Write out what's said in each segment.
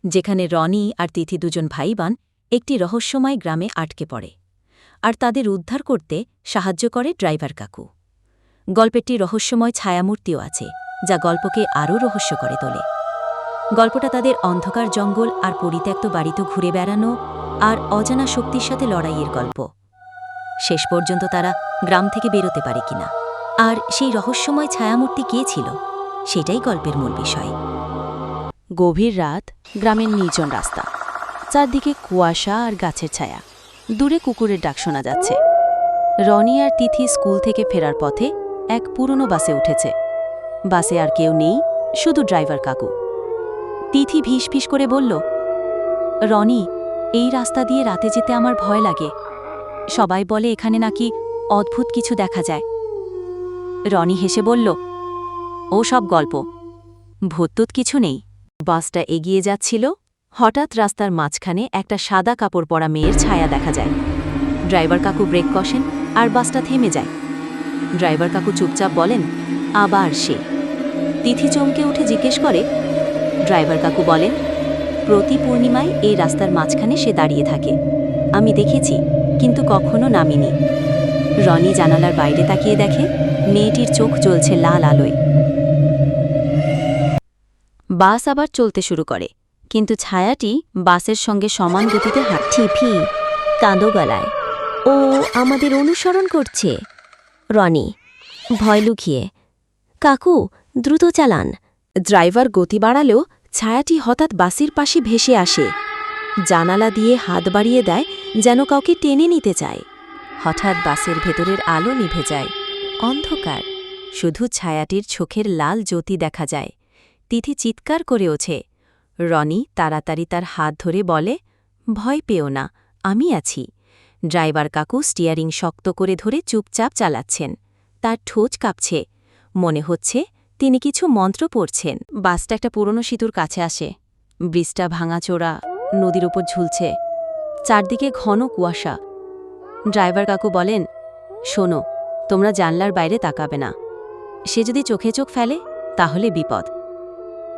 যেখানে রনি আর তিথি দুজন ভাইবান একটি রহস্যময় গ্রামে আটকে পড়ে আর তাদের উদ্ধার করতে সাহায্য করে ড্রাইভার কাকু। গল্পেরটি রহস্যময় ছায়ামূর্তিও আছে, যা গল্পকে আরও রহস্য করে তোলে। গল্পটা তাদের অন্ধকার জঙ্গল আর পরিত্যক্ত বাড়িতে ঘুরে বেড়ানো আর অজানা শক্তির সাথে লড়াইয়ের গল্প। শেষ পর্যন্ত তারা গ্রাম থেকে বেরোতে পারে কিনা, আর সেই রহস্যময় ছায়ামূর্তি কে ছিল, সেটাই গল্পের মূল বিষয়। গভীর রাত, গ্রামের নির্জন রাস্তা, চারদিকে কুয়াশা আর গাছের ছায়া। দূরে কুকুরের ডাক শোনা যাচ্ছে। রনি আর তিথি স্কুল থেকে ফেরার পথে এক পুরনো বাসে উঠেছে। বাসে আর কেউ নেই, শুধু ড্রাইভার কাকু। তিথি ভিস করে বলল, রনি, এই রাস্তা দিয়ে রাতে যেতে আমার ভয় লাগে। সবাই বলে এখানে নাকি অদ্ভুত কিছু দেখা যায়। রনি হেসে বলল, ও সব গল্প, ভূতটুত কিছু নেই। বাসটা এগিয়ে যাচ্ছিল, হঠাৎ রাস্তার মাঝখানে একটা সাদা কাপড় পরা মেয়ের ছায়া দেখা যায়। ড্রাইভার কাকু ব্রেক কষেন আর বাসটা থেমে যায়। ড্রাইভার কাকু চুপচাপ বলেন, আবার সে। তিথি চমকে উঠে জিজ্ঞেস করে। ড্রাইভার কাকু বলেন, প্রতি পূর্ণিমায় এই রাস্তার মাঝখানে সে দাঁড়িয়ে থাকে। আমি দেখেছি, কিন্তু কখনো নামিনি। রনি জানালার বাইরে তাকিয়ে দেখে মেয়েটির চোখ জ্বলছে লাল আলোয়। বাস আবার চলতে শুরু করে, কিন্তু ছায়াটি বাসের সঙ্গে সমান গতিতে হাঁটছে। ঠিফি কাঁদো গলায়, ও আমাদের অনুসরণ করছে। রনি ভয় লুকিয়ে, কাকু দ্রুত চালান। ড্রাইভার গতি বাড়ালেও ছায়াটি হঠাৎ বাসের পাশে ভেসে আসে। জানালা দিয়ে হাত বাড়িয়ে দেয়, যেন কাউকে টেনে নিতে চায়। হঠাৎ বাসের ভেতরের আলো নিভে যায়। অন্ধকার, শুধু ছায়াটির চোখের লাল জ্যোতি দেখা যায়। তিথি চিৎকার করে ওঠে। রনি তাড়াতাড়ি তার হাত ধরে বলে, ভয় পেও না, আমি আছি। ড্রাইভার কাকু স্টিয়ারিং শক্ত করে ধরে চুপচাপ চালাচ্ছেন। তার ঠোঁট কাঁপছে, মনে হচ্ছে তিনি কিছু মন্ত্র পড়ছেন। বাসটা একটা পুরনো সেতুর কাছে আসে। ব্রিজটা ভাঙাচোরা, নদীর উপর ঝুলছে। চারদিকে ঘন কুয়াশা। ড্রাইভার কাকু বলেন, শোনো, তোমরা জানলার বাইরে তাকাবে না। সে যদি চোখে চোখ ফেলে, তাহলে বিপদ।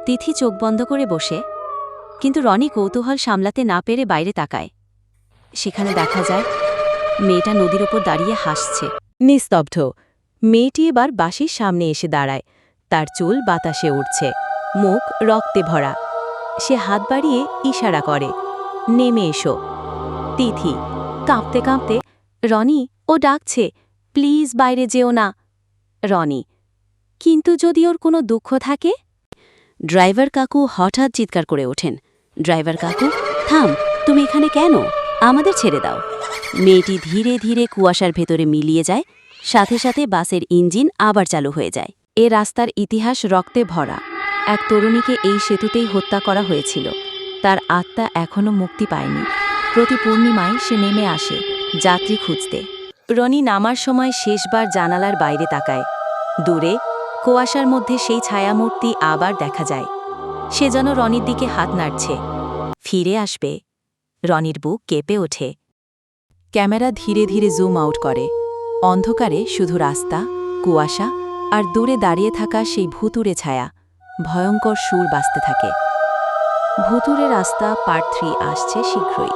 তিথি চোখ বন্ধ করে বসে, কিন্তু রনি কৌতূহল সামলাতে না পেরে বাইরে তাকায়। সেখানে দেখা যায় মেয়েটা নদীর ওপর দাঁড়িয়ে হাসছে। নিস্তব্ধ। মেয়েটি এবার বাসের সামনে এসে দাঁড়ায়। তার চুল বাতাসে উঠছে, মুখ রক্তে ভরা। সে হাত বাড়িয়ে ইশারা করে, নেমে এসো। তিথি কাঁপতে কাঁপতে, রনি, ও ডাকছে, প্লিজ বাইরে যেও না। রনি, কিন্তু যদি ওর কোনো দুঃখ থাকে? ড্রাইভার কাকু হঠাৎ চিৎকার করে ওঠেন, ড্রাইভার কাকু, থাম, তুমি এখানে কেন? আমাদের ছেড়ে দাও। মেয়েটি ধীরে ধীরে কুয়াশার ভেতরে মিলিয়ে যায়। সাথে সাথে বাসের ইঞ্জিন আবার চালু হয়ে যায়। এ রাস্তার ইতিহাস রক্তে ভরা। এক তরুণীকে এই সেতুতেই হত্যা করা হয়েছিল। তার আত্মা এখনও মুক্তি পায়নি। প্রতি পূর্ণিমায় সে নেমে আসে যাত্রী খুঁজতে। রনি নামার সময় শেষবার জানালার বাইরে তাকায়। দূরে কুয়াশার মধ্যে সেই ছায়ামূর্তি আবার দেখা যায়। সে যেন রনির দিকে হাত নাড়ছে, ফিরে আসবে। রনির বুক কেঁপে ওঠে। ক্যামেরা ধীরে ধীরে জুম আউট করে। অন্ধকারে শুধু রাস্তা, কুয়াশা আর দূরে দাঁড়িয়ে থাকা সেই ভুতুড়ে ছায়া। ভয়ঙ্কর সুর বাজতে থাকে। ভুতুড়ে রাস্তা পার্ট 3 আসছে শীঘ্রই।